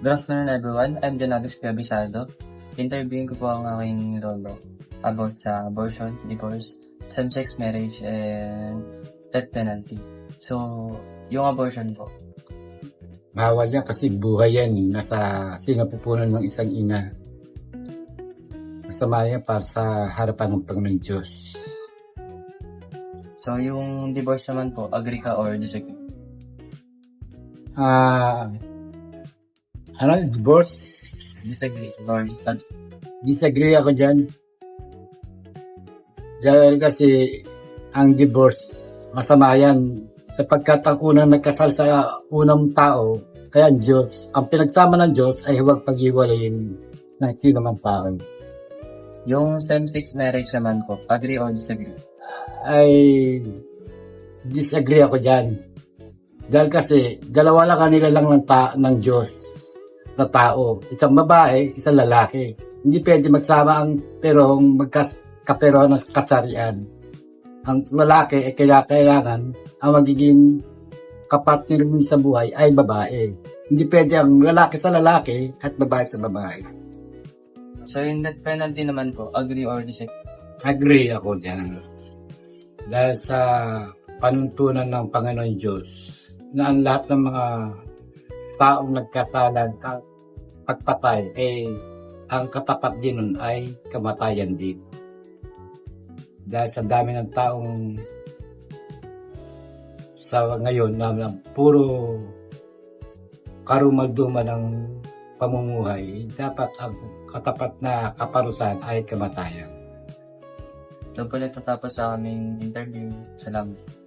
Good afternoon everyone, I'm Donatus Piabisado. Interviewin ko po ang aking lolo about sa abortion, divorce, same-sex marriage, and death penalty. So, yung abortion po. Bawal yan kasi buhay yan. Nasa sinapupunan ng isang ina. Masama yan para sa harapan ng Panginoon Diyos. So, yung divorce naman po, agree ka or disagree? Divorce? Disagree, Lord. Disagree ako dyan. Dahil kasi ang divorce, masama yan. Sapagkat ang unang nagkasal sa unang tao, kaya ang Diyos, ang pinagsama ng Diyos ay huwag pag-iwalayin ng sinumang tao. Yung same-sex marriage naman po, agree or disagree? Ay disagree ako dyan. Dahil kasi dalawa lang kanila lang ng Diyos na tao. Isang babae, isang lalaki. Hindi pwede magsama ang perong magkaperohan ng kasarian. Ang lalaki ay kailangan ang magiging kapatid niya sa buhay ay babae. Hindi pwede ang lalaki sa lalaki at babae sa babae. So, yung death penalty naman po, agree or disagree? Agree ako dyan. Dahil sa panuntunan ng Panginoon Diyos na ang lahat ng mga taong nagkasalan ang pagpatay ang katapat din nun ay kamatayan din. Dahil sa dami ng taong sa ngayon na puro karumalduman ng pamumuhay, dapat ang katapat na kaparusahan ay kamatayan. Doon po nagtatapos sa aming interview. Salamat.